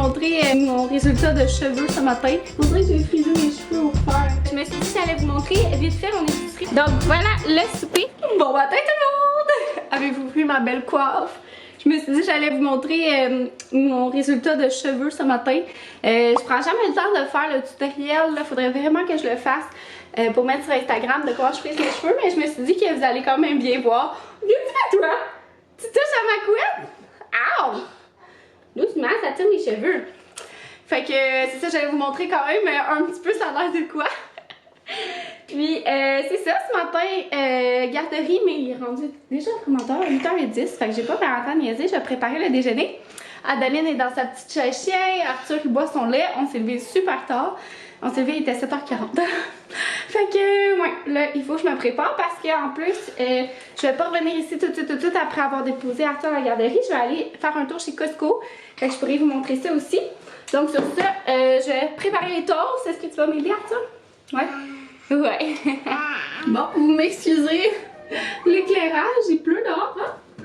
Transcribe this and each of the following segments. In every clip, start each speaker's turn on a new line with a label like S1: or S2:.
S1: montrer mon résultat de cheveux ce matin. On dirait que j'ai frisé mes cheveux au fer. Je me suis dit que j'allais vous montrer vite fait mon épicerie. Donc voilà le souper. Bon matin tout le monde! Avez-vous vu ma belle coiffe? Je me suis dit que j'allais vous montrer mon résultat de cheveux ce matin. Je prends jamais le temps de faire le tutoriel. Il faudrait vraiment que je le fasse pour mettre sur Instagram de comment je frise mes cheveux. Mais je me suis dit que vous allez quand même bien voir. Viens toi! Tu touches à ma couette? Ow! Doucement, ça tire mes cheveux. Fait que c'est ça, j'allais vous montrer quand même un petit peu ça a l'air de quoi. Puis c'est ça, ce matin, garderie, mais il est rendu déjà commentaire 8h10. Fait que j'ai pas vraiment le temps de niaiser, je vais préparer le déjeuner. Adeline est dans sa petite chaise chien, Arthur il boit son lait, on s'est levé super tard. On s'est levé, il était 7h40. Fait que, ouais, là, il faut que je me prépare parce qu'en plus, je vais pas revenir ici tout de suite après avoir déposé Arthur à la garderie. Je vais aller faire un tour chez Costco. Fait que je pourrais vous montrer ça aussi. Donc, sur ça, je vais préparer les toasts. Est-ce que tu vas m'aider, Arthur? Ouais? Ouais. Bon, vous m'excusez l'éclairage, il pleut dehors, hein?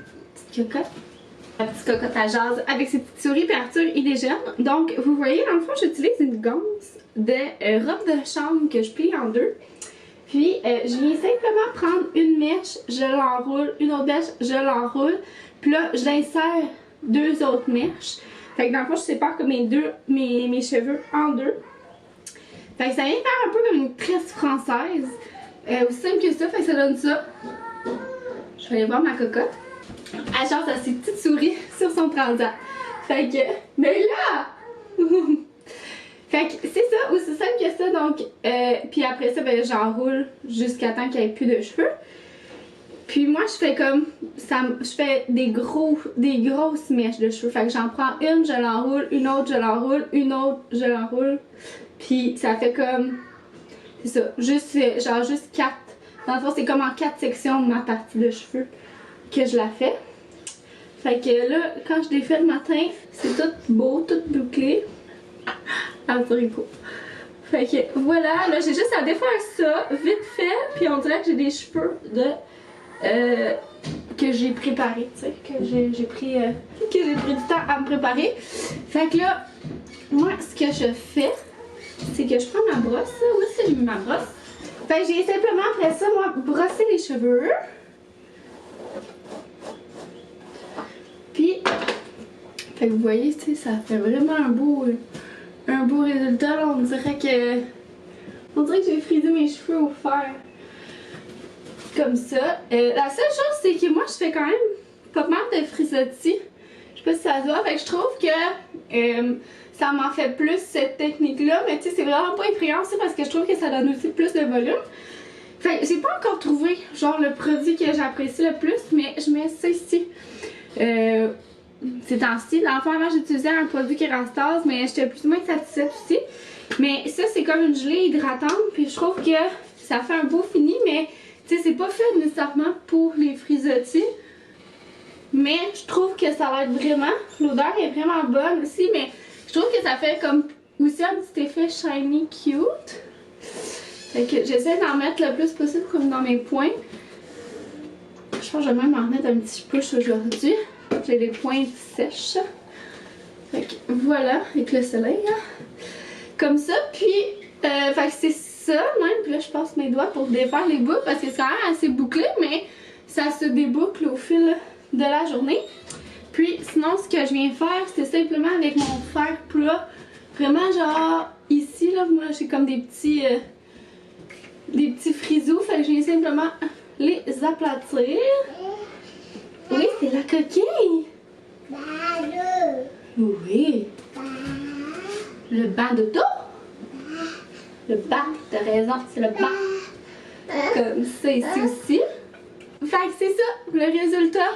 S1: Petite cocotte. La petite cocotte à jazz avec ses petites souris, puis Arthur, il déjeune. Donc, vous voyez, dans le fond, j'utilise une ganse de robe de chambre que je plie en deux. Puis, je viens simplement prendre une mèche, je l'enroule, une autre mèche, je l'enroule. Puis là, j'insère deux autres mèches. Fait que dans le fond, je sépare comme mes cheveux en deux. Fait que ça vient faire un peu comme une tresse française. Aussi simple que ça, fait que ça donne ça. Je vais aller voir ma cocotte. Elle chante à ses petites souris sur son transat. Fait que, mais là! Fait que c'est ça, aussi simple que ça. Donc, puis après ça, ben, j'enroule jusqu'à temps qu'il n'y ait plus de cheveux. Puis moi, je fais comme ça, je fais des grosses mèches de cheveux. Fait que j'en prends une, je l'enroule, une autre, je l'enroule, une autre, je l'enroule. Puis ça fait comme, c'est ça, juste 4. Dans le fond, c'est comme en 4 sections de ma partie de cheveux que je la fais. Fait que là, quand je l'ai fait le matin, c'est tout beau, tout bouclé. Arthurico. Fait que voilà, là j'ai juste à défaire ça, vite fait, puis on dirait que j'ai des cheveux que j'ai préparé, tu sais, que j'ai pris du temps à me préparer. Fait que là, moi ce que je fais, c'est que je prends ma brosse, où est-ce que j'ai mis ma brosse? Fait que j'ai simplement après ça, moi, brosser les cheveux. Puis, fait que vous voyez, tu sais, ça fait vraiment un beau résultat, là. On dirait que j'ai frisé mes cheveux au fer. Comme ça. La seule chose, c'est que moi, je fais quand même pas mal de frisottis. Je sais pas si ça se voit. Fait que je trouve que ça m'en fait plus cette technique-là. Mais tu sais, c'est vraiment pas effrayant aussi parce que je trouve que ça donne aussi plus de volume. Fait que j'ai pas encore trouvé, genre, le produit que j'apprécie le plus. Mais je mets ça ici. C'est en style. Dans le fond, avant, j'utilisais un produit Kerastase, mais j'étais plus ou moins satisfaite aussi. Mais ça, c'est comme une gelée hydratante. Puis je trouve que ça fait un beau fini, mais tu sais, c'est pas fait nécessairement pour les frisottis. Mais je trouve que ça l'aide vraiment. L'odeur est vraiment bonne aussi, mais je trouve que ça fait comme aussi un petit effet shiny cute. Fait que j'essaie d'en mettre le plus possible comme dans mes points. Je pense que je vais même en mettre un petit push aujourd'hui. J'ai les pointes sèches. Fait que voilà, avec le soleil là. Comme ça, puis fait que c'est ça même. Puis là je passe mes doigts pour défaire les boucles parce que c'est quand même assez bouclé, mais ça se déboucle au fil de la journée. Puis sinon ce que je viens faire, c'est simplement avec mon fer plat. Vraiment genre ici là, moi j'ai comme des petits frisous. Fait que je viens simplement les aplatir. Oui, c'est la coquille. Oui. Le banc d'auto. Le banc, t'as raison, c'est le banc. Comme ça ici aussi. Fait que c'est ça, le résultat.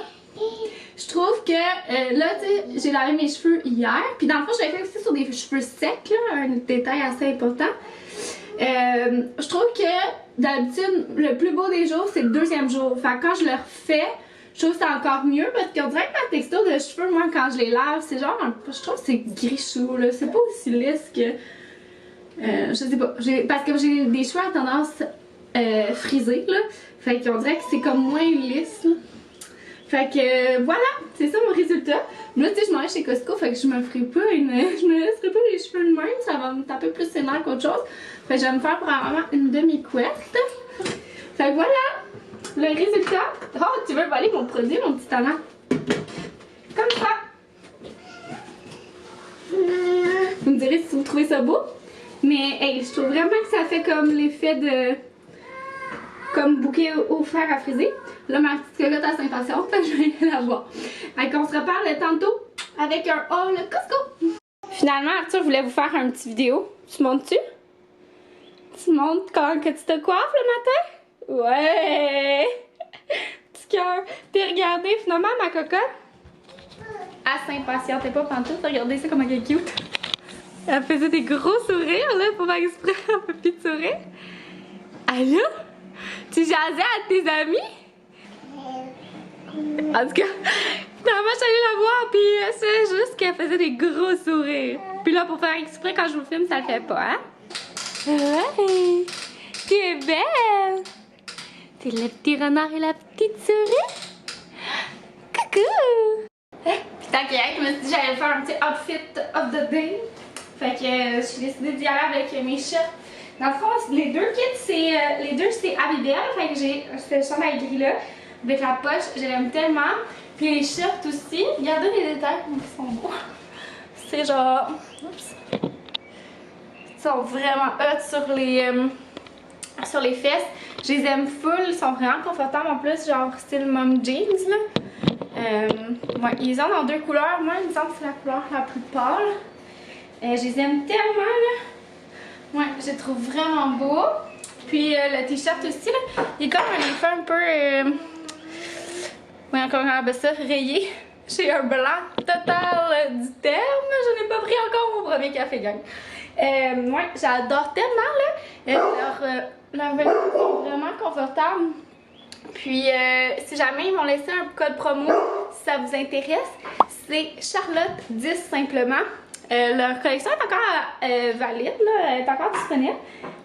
S1: Je trouve que là, tu sais, j'ai lavé mes cheveux hier. Puis dans le fond, je l'ai fait aussi sur des cheveux secs, là, un détail assez important. Je trouve que d'habitude, le plus beau des jours, c'est le deuxième jour. Fait que quand je le refais, je trouve que c'est encore mieux parce qu'on dirait que ma texture de cheveux, moi, quand je les lave, c'est genre, je trouve que c'est gris-chou, là. C'est pas aussi lisse que... je sais pas. Parce que j'ai des cheveux à tendance frisée, là. Fait qu'on dirait que c'est comme moins lisse, là. Fait que voilà, c'est ça mon résultat. Mais là, tu sais, je m'en vais chez Costco, fait que je me ferai pas je me laisserai pas les cheveux de même, ça va me taper plus ses nerfs qu'autre chose. Fait que je vais me faire probablement une demi-couette. Fait que voilà, le résultat. Oh, tu veux voler mon produit, mon petit talent? Comme ça. Vous me direz si vous trouvez ça beau. Mais hey, je trouve vraiment que ça fait comme l'effet de... comme bouquet au fer à friser. Là, ma petite cocotte elle s'impatiente, fait que je vais aller la voir. Fait qu'on se reparle tantôt avec un haul Costco. Finalement, Arthur voulait vous faire un petit vidéo. Tu montes-tu? Tu montres quand que tu te coiffes le matin? Ouais! Petit cœur. Puis regardez, finalement, ma cocotte, elle s'impatientait pas pantoute. Regardez ça comment elle est cute. Elle faisait des gros sourires, là, pour faire exprès un peu plus de sourire. Allô? Tu jasais à tes amis? En tout cas, finalement, je suis allée la voir, puis c'est juste qu'elle faisait des gros sourires. Puis là, pour faire exprès, quand je vous filme, ça le fait pas, hein? Ouais! Tu es belle! T'es le petit renard et la petite souris? Coucou! Puis tant qu'il y a, je me suis dit j'allais faire un petit outfit of the day. Fait que je suis décidée d'y aller avec mes shirts. Dans le fond, les deux kits, c'est Abibel. Fait que j'ai ce chandail gris là, avec la poche, je l'aime tellement. Puis les shirts aussi, regardez les détails, ils sont beaux. C'est genre, oups, ils sont vraiment hot sur les fesses. Je les aime full, ils sont vraiment confortables en plus, genre style mom jeans là. Ouais, ils ont dans deux couleurs, moi il me semble que c'est la couleur la plus pâle. Je les aime tellement là. Ouais, je les trouve vraiment beaux. Puis le t-shirt aussi là, il est comme un effet un peu... ouais, encore un peu ça, rayé. J'ai un blanc total du terme. Je n'ai pas pris encore mon premier café gang. Ouais, j'adore tellement là. Leur vêtements sont vraiment confortables. Puis si jamais ils m'ont laissé un code promo, si ça vous intéresse, c'est Charlotte 10 simplement. Leur collection est encore valide, là, elle est encore disponible.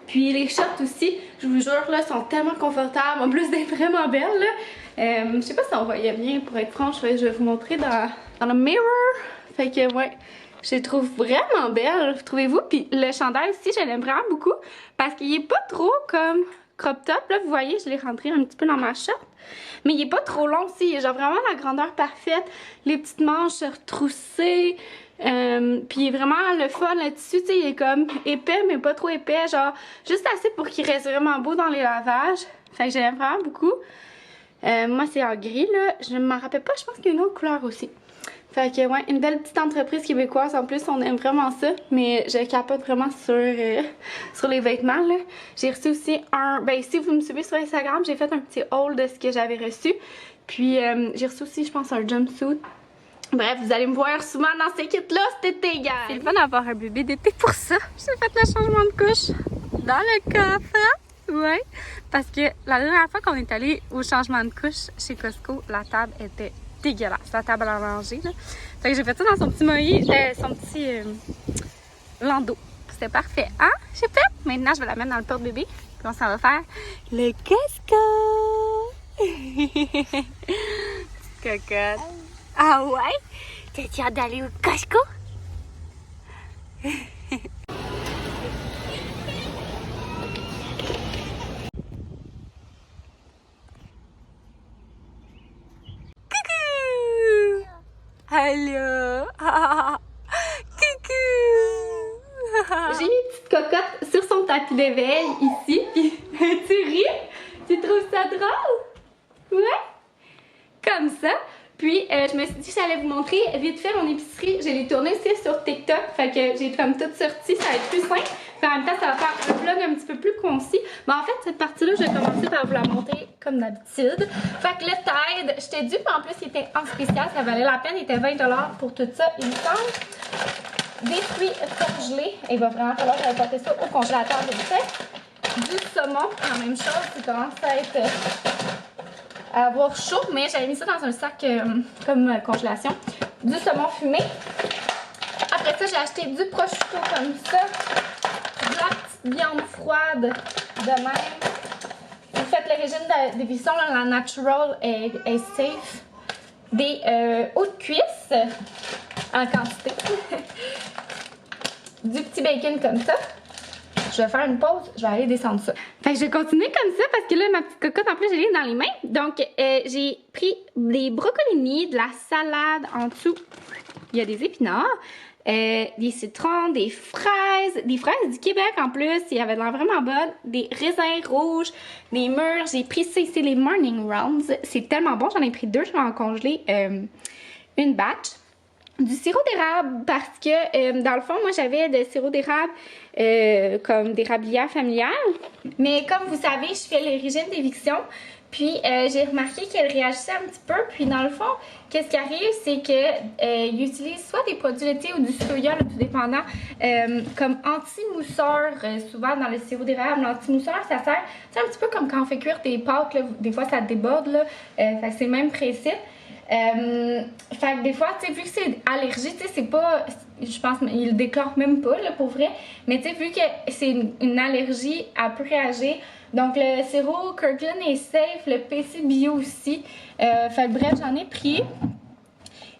S1: Puis les shorts aussi, je vous jure, là, sont tellement confortables, en plus d'être vraiment belles. Là. Je sais pas si on voyait bien, pour être franche, je vais vous montrer dans le mirror. Fait que ouais, je les trouve vraiment belles, trouvez-vous? Puis le chandail aussi, je l'aime vraiment beaucoup parce qu'il est pas trop comme crop top. Là, vous voyez, je l'ai rentré un petit peu dans ma short. Mais il est pas trop long aussi, il est genre vraiment la grandeur parfaite. Les petites manches retroussées. Puis il est vraiment le fun là-dessus, tu sais, il est comme épais mais pas trop épais, genre juste assez pour qu'il reste vraiment beau dans les lavages. Fait que j'aime vraiment beaucoup. Moi c'est en gris là, je m'en rappelle pas, je pense qu'il y a une autre couleur aussi. Fait que ouais, une belle petite entreprise québécoise en plus, on aime vraiment ça, mais je capote vraiment sur les vêtements là. J'ai reçu aussi ben si vous me suivez sur Instagram, j'ai fait un petit haul de ce que j'avais reçu. Puis j'ai reçu aussi je pense un jumpsuit. Bref, vous allez me voir souvent dans ces kits-là cet été, gars. C'est le fun d'avoir un bébé d'été pour ça. J'ai fait le changement de couche dans le coffre. Ouais. Parce que la dernière fois qu'on est allé au changement de couche chez Costco, la table était dégueulasse. La table à manger, là. Fait que j'ai fait ça dans son petit landau. C'était parfait. Hein? J'ai fait. Maintenant, je vais la mettre dans le porte-bébé. Puis on s'en va faire le Costco. Petite cocotte. Ah ouais? T'as-tu hâte d'aller au Costco? Coucou! Allô? Coucou! J'ai mis une petite cocotte sur son tapis d'éveil ici. Puis tu ris? Tu trouves ça drôle? Ouais? Comme ça. Puis je me suis dit que j'allais vous montrer vite fait mon épicerie. Je l'ai tournée aussi sur TikTok. Fait que j'ai comme tout sorti, ça va être plus simple. Puis en même temps, ça va faire un vlog un petit peu plus concis. Mais en fait, cette partie-là, je vais commencer par vous la montrer comme d'habitude. Fait que le Tide, je t'ai dit, puis en plus, il était en spécial, ça valait la peine. Il était 20$ pour tout ça, il me semble. Des fruits congelés. Il va vraiment falloir que j'aille porter ça au congélateur de fait. Du saumon, la même chose, qui commence à être... à avoir chaud, mais j'avais mis ça dans un sac comme congélation. Du saumon fumé. Après ça, j'ai acheté du prosciutto comme ça. De la petite viande froide de même. Vous faites le régime d'éviction, la natural est safe. Des hauts de cuisse. en quantité. Du petit bacon comme ça. Je vais faire une pause, je vais aller descendre ça. Fait que je vais continuer comme ça parce que là, ma petite cocotte, en plus, je l'ai dans les mains. Donc, j'ai pris des brocolis, de la salade en dessous. Il y a des épinards, des citrons, des fraises du Québec en plus. Il y avait de l'air vraiment bonne. Des raisins rouges, des mûres. J'ai pris ça ici, les Morning Rounds. C'est tellement bon, j'en ai pris 2, je vais en congeler une batch. Du sirop d'érable parce que dans le fond moi j'avais de sirop d'érable comme d'érablière familiale, mais comme vous savez je fais le régime d'éviction, puis j'ai remarqué qu'elle réagissait un petit peu, puis dans le fond qu'est-ce qui arrive c'est que ils utilisent soit des produits laitiers ou du soya, tout dépendant, comme anti-mousseur. Souvent dans le sirop d'érable, l'anti-mousseur ça sert, c'est un petit peu comme quand on fait cuire des pâtes là, des fois ça déborde là, fait que c'est le même principe. Fait que des fois, tu sais, vu que c'est allergie, tu sais, c'est pas, je pense, il le déclare même pas, là, pour vrai, mais tu sais, vu que c'est une allergie, elle peut réagir. Donc, le sirop Kirkland est safe, le PC Bio aussi. Fait que bref, j'en ai pris.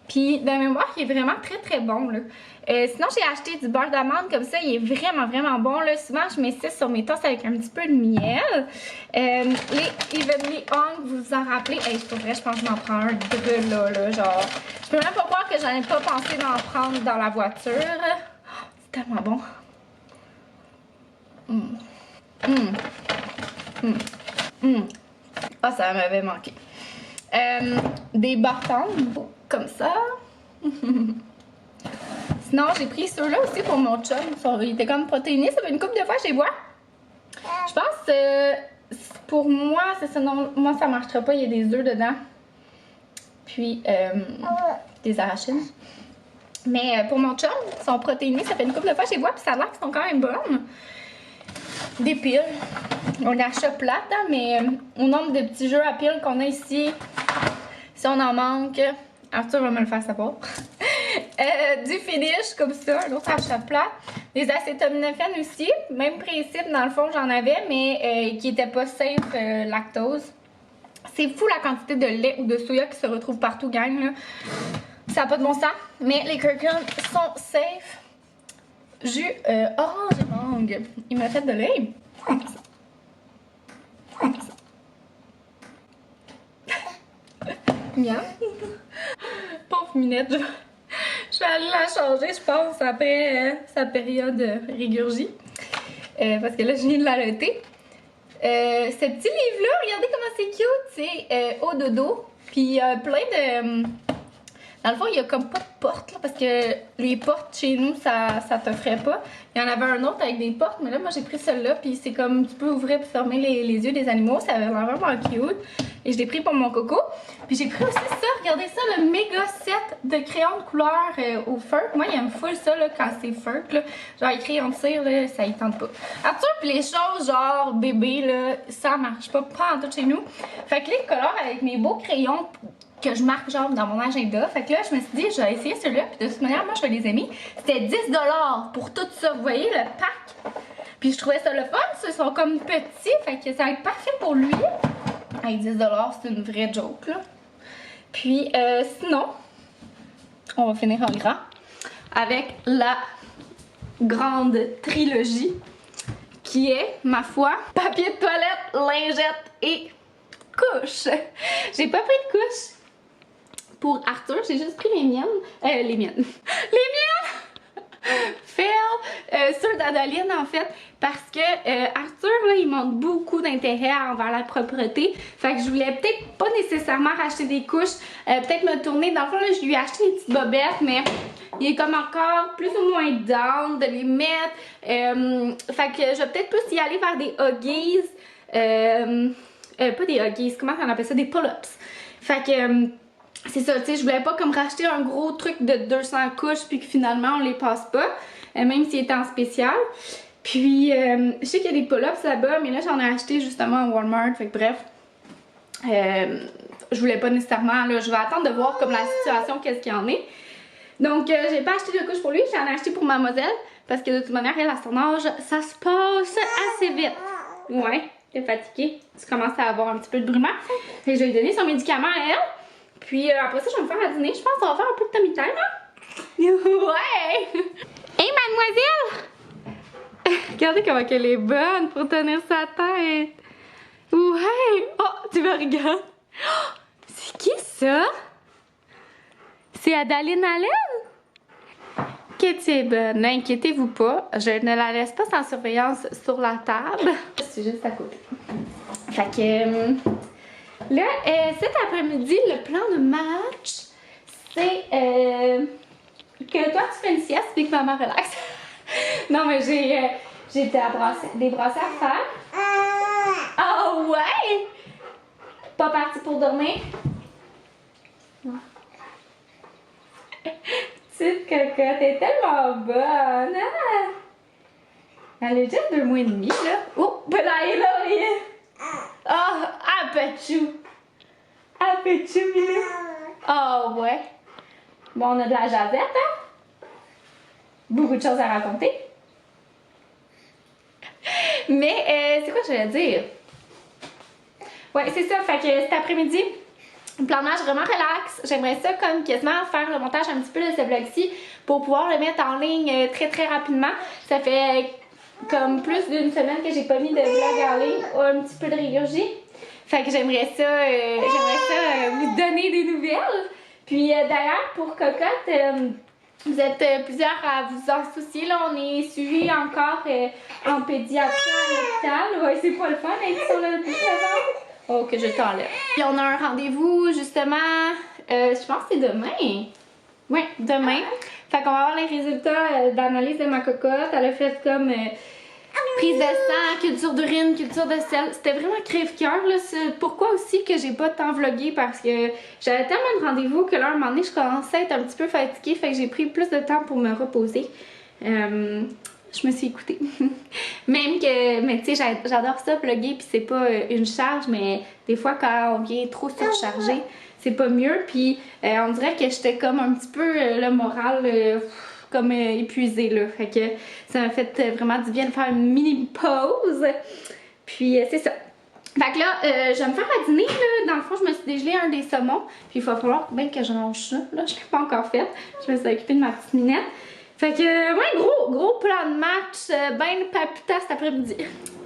S1: Puis, de mémoire, il est vraiment très très bon, là. Sinon, j'ai acheté du beurre d'amande comme ça, il est vraiment vraiment bon, là. Souvent, je mets ça sur mes toasts avec un petit peu de miel. Les Evenly Hung, vous vous en rappelez? Hey, pour vrai, je pense que je m'en prends un de là, genre. Je peux même pas croire que j'en ai pas pensé d'en prendre dans la voiture. Oh, c'est tellement bon. Ah, ça m'avait manqué. Des bâtons comme ça. Sinon, j'ai pris ceux-là aussi pour mon chum. Il était comme protéiné, ça fait une couple de fois que je les vois. Je pense que pour moi, c'est ça. Non, moi, ça marchera pas. Il y a des œufs dedans. Puis, des arachides. Mais pour mon chum, ils sont protéinés. Ça fait une couple de fois que je les vois. Puis ça a l'air qu'ils sont quand même bonnes. Des piles. On achète plate, hein, mais au nombre de petits jeux à piles qu'on a ici, si on en manque, Arthur va me le faire savoir. Du finish comme ça, un autre achat plat. Des acétaminophènes aussi, même principe dans le fond j'en avais, mais qui n'était pas safe lactose. C'est fou la quantité de lait ou de soya qui se retrouve partout, gang, là. Ça n'a pas de bon sens, mais les Kirkland sont safe. Jus orange et mangue. Il m'a fait de lait. Miam. Pauvre Minette, je vais aller la changer, je pense, après sa période régurgie. Parce que là, je viens de l'arrêter. Ce petit livre-là, regardez comment c'est cute, c'est au dodo. Puis il y a plein de... Dans le fond, il n'y a comme pas de porte, là, parce que les portes chez nous, ça t'offrait pas. Il y en avait un autre avec des portes, mais là, moi, j'ai pris celle-là, puis c'est comme, tu peux ouvrir et fermer les yeux des animaux. Ça avait l'air vraiment cute. Et je l'ai pris pour mon coco. Puis j'ai pris aussi ça, regardez ça, le méga set de crayons de couleur au feutre. Moi, il aime full ça, là, quand c'est feutre, là. Genre, les crayons de cire, là, ça y tente pas. Arthur, puis les choses, genre, bébé, là, ça marche pas en tout chez nous. Fait que les couleurs avec mes beaux crayons que je marque genre dans mon agenda. Fait que là, je me suis dit, je vais essayer celui-là. Puis de toute manière, moi, je vais les aimer. C'était 10 $ pour tout ça. Vous voyez, le pack. Puis je trouvais ça le fun. Ils sont comme petits. Fait que ça va être parfait pour lui. Avec 10 $, c'est une vraie joke, là. Puis sinon, on va finir en grand avec la grande trilogie qui est, ma foi, papier de toilette, lingette et couche. J'ai pas pris de couche pour Arthur, j'ai juste pris les miennes. Les miennes. Les miennes! Fail! Ceux d'Adeline, en fait, parce que Arthur, là, il montre beaucoup d'intérêt envers la propreté. Fait que je voulais peut-être pas nécessairement racheter des couches, peut-être me tourner. Dans le fond, là, je lui ai acheté des petites bobettes, mais il est comme encore plus ou moins down de les mettre. Fait que je vais peut-être plus y aller vers des Huggies. Pas des Huggies, comment on appelle ça? Des pull-ups. Fait que c'est ça, tu sais, je voulais pas comme racheter un gros truc de 200 couches puis que finalement on les passe pas, même s'il était en spécial. Puis je sais qu'il y a des pull-ups là-bas, mais là j'en ai acheté justement à Walmart, fait que bref. Je voulais pas nécessairement, là, je vais attendre de voir comme la situation, qu'est-ce qu'il y en est. Donc j'ai pas acheté de couches pour lui, j'en ai acheté pour mademoiselle, parce que de toute manière, elle, à son âge, ça se passe assez vite. Ouais, t'es fatiguée, tu commences à avoir un petit peu de brûlement. Fait que je vais lui donner son médicament à elle. Puis après ça, je vais me faire à dîner. Je pense qu'on va faire un peu de tummy time, hein? Ouais! Hey, mademoiselle! Regardez comment elle est bonne pour tenir sa tête. Ouais! Oh, tu me regardes. Oh, c'est qui ça? C'est Adaline Allen? Que tu es bonne. N'inquiétez-vous pas, je ne la laisse pas sans surveillance sur la table. C'est juste à côté. Fait que là, cet après-midi, le plan de match, c'est que toi tu fais une sieste puis que maman relaxe. Non, mais j'ai des brassées à faire. Oh ouais! Pas parti pour dormir? Petite cocotte, t'es tellement bonne! Hein? Elle est déjà 2 mois et demi, là. Oh, ben là, elle est là, elle est... Oh, Apachou! Apachou, Milou! Oh, ouais. Bon, on a de la jasette, hein? Beaucoup de choses à raconter. Mais, c'est quoi je vais dire? Ouais, c'est ça. Fait que cet après-midi, plan de match vraiment relax. J'aimerais ça comme quasiment faire le montage un petit peu de ce vlog-ci pour pouvoir le mettre en ligne très très rapidement. Ça fait comme plus d'1 semaine que j'ai pas mis de vlog en ligne, un petit peu de régurgie. Fait que j'aimerais ça, vous donner des nouvelles. Puis d'ailleurs, pour Cocotte, vous êtes plusieurs à vous en soucier. Là, on est suivi encore en pédiatrie à l'hôpital. Ouais, c'est pas le fun d'être sur le téléphone. Oh, que je t'enlève. Puis on a un rendez-vous justement, je pense que c'est demain. Oui, demain. Fait qu'on va avoir les résultats d'analyse de ma cocotte. Elle a fait comme prise de sang, culture d'urine, culture de sel. C'était vraiment crève-cœur. C'est pourquoi aussi que j'ai pas tant vlogué parce que j'avais tellement de rendez-vous que là, à un moment donné, je commençais à être un petit peu fatiguée. Fait que j'ai pris plus de temps pour me reposer. Je me suis écoutée. Même que, mais tu sais, j'adore ça, vlogger, puis c'est pas une charge, mais des fois, quand on vient trop surchargé, c'est pas mieux. Puis on dirait que j'étais comme un petit peu le moral comme épuisé là. Fait que ça m'a fait vraiment du bien de faire une mini pause. Puis c'est ça. Fait que là, je vais me faire à dîner là. Dans le fond, je me suis dégelé un des saumons. Puis il va falloir bien que je range ça. Là, je l'ai pas encore fait. Je me suis occupée de ma petite minette. Fait que, ouais, gros plan de match, ben palpitant cet après-midi.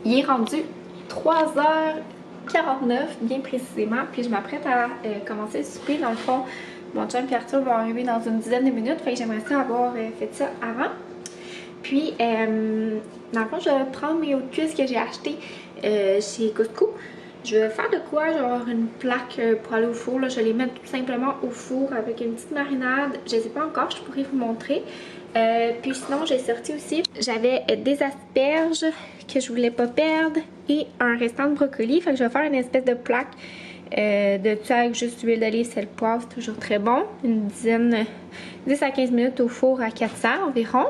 S1: Il est rendu 3h49, bien précisément, puis je m'apprête à commencer le souper. Dans le fond, mon chum et Arthur vont arriver dans une dizaine de minutes, fait que j'aimerais ça avoir fait ça avant. Puis, dans le fond, je vais prendre mes hauts de cuisse que j'ai achetés chez Costco. Je vais faire de quoi? Je vais avoir une plaque pour aller au four. Là. Je vais les mettre tout simplement au four avec une petite marinade. Je ne sais pas encore, je pourrais vous montrer. Puis sinon, j'ai sorti aussi, j'avais des asperges que je voulais pas perdre et un restant de brocoli. Fait que je vais faire une espèce de plaque de ça avec juste huile d'olive, sel, poivre, c'est toujours très bon. Une dizaine, 10 à 15 minutes au four à 400 environ.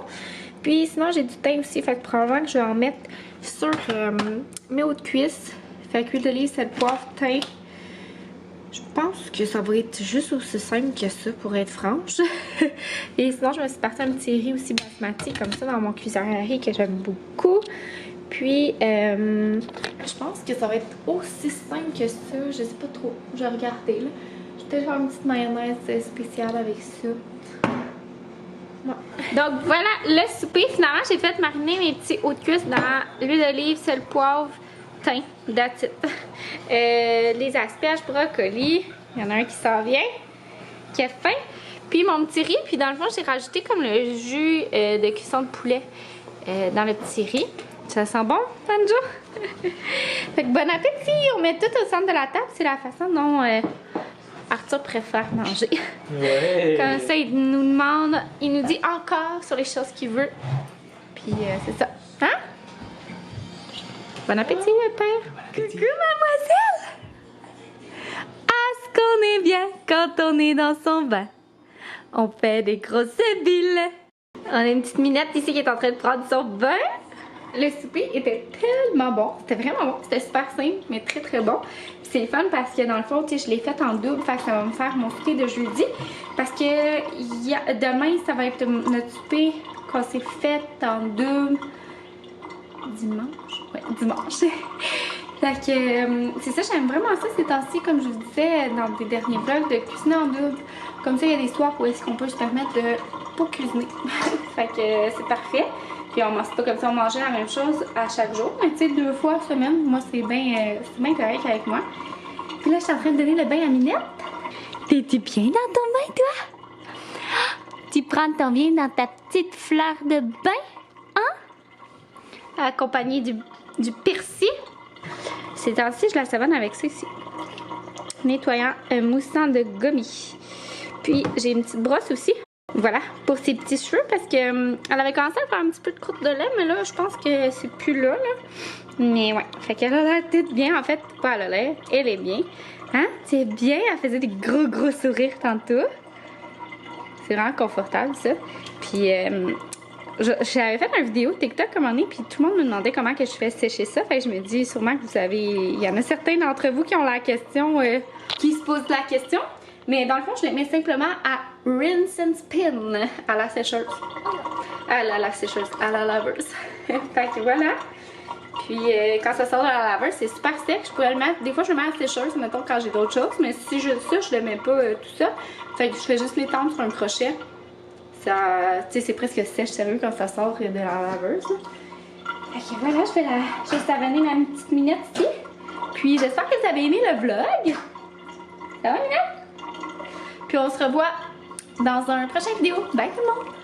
S1: Puis sinon, j'ai du thym aussi, fait que probablement que je vais en mettre sur mes hauts de cuisse. Fait que huile d'olive, sel, poivre, thym. Je pense que ça va être juste aussi simple que ça, pour être franche. Et sinon, je me suis partie un petit riz aussi basmati, comme ça, dans mon cuiseur à riz, que j'aime beaucoup. Puis, je pense que ça va être aussi simple que ça. Je sais pas trop. Je vais regarder, là. Je vais peut-être faire une petite mayonnaise spéciale avec ça. Ouais. Donc, voilà le souper. Finalement, j'ai fait mariner mes petits hauts de cuisse dans l'huile d'olive, sel, poivre, thym, that's it. Les asperges, brocoli, il y en a un qui s'en vient, qui a faim. Puis mon petit riz, puis dans le fond, j'ai rajouté comme le jus de cuisson de poulet dans le petit riz. Ça sent bon, Banjo? Fait que bon appétit! On met tout au centre de la table, c'est la façon dont Arthur préfère manger. Ouais. Comme ça, il nous demande, il nous dit encore sur les choses qu'il veut. Puis c'est ça. Hein? Bon appétit, le père! Coucou, mademoiselle! Est-ce qu'on est bien quand on est dans son bain? On fait des grosses billes. On a une petite minette ici qui est en train de prendre son bain. Le souper était tellement bon. C'était vraiment bon. C'était super simple, mais très très bon. C'est fun parce que dans le fond, je l'ai fait en double. Fait que ça va me faire mon souper de jeudi. Parce que demain, ça va être notre souper qu'on s'est fait en double. Dimanche? Ouais, dimanche. Fait que c'est ça, j'aime vraiment ça ces temps-ci, comme je vous disais dans des derniers vlogs, de cuisiner en double Comme ça, il y a des soirs où est-ce qu'on peut se permettre de pas cuisiner. Fait que c'est parfait. Puis on mange pas comme ça, on mangeait la même chose à chaque jour. Mais tu sais, 2 fois par semaine, moi c'est bien correct avec moi. Puis là, je suis en train de donner le bain à Minette. T'es-tu bien dans ton bain, toi? Tu prends ton bien dans ta petite fleur de bain, hein? Accompagnée du persil. Ces temps-ci, je la savonne avec ça ici. Nettoyant moussant de gommis. Puis j'ai une petite brosse aussi. Voilà, pour ses petits cheveux parce que elle avait commencé à faire un petit peu de croûte de lait, mais là, je pense que c'est plus là. Mais ouais, fait qu'elle a l'air toute bien. En fait, pas elle a l'air, elle est bien. Hein? C'est bien, elle faisait des gros sourires tantôt. C'est vraiment confortable, ça. Puis, j'avais fait une vidéo TikTok à un moment donné, puis tout le monde me demandait comment que je fais sécher ça. Fait que je me dis sûrement que vous savez, il y en a certains d'entre vous qui ont la question, qui se posent la question. Mais dans le fond, je les mets simplement à rinse and spin à la sécheuse. À la sécheuse, à la laveuse. Fait que voilà. Puis quand ça sort de la laveuse, c'est super sec. Je pourrais le mettre. Des fois, je le mets à la sécheuse, mettons, quand j'ai d'autres choses. Mais si je ça, je le mets pas tout ça. Fait que je fais juste l'étendre sur un crochet. Ça, tu sais, c'est presque sèche, sérieux, quand ça sort de la laveuse. Fait que voilà, je vais savonner ma petite Minette ici. Puis j'espère que vous avez aimé le vlog. Ça va, Minette? Puis on se revoit dans un prochain vidéo. Bye tout le monde!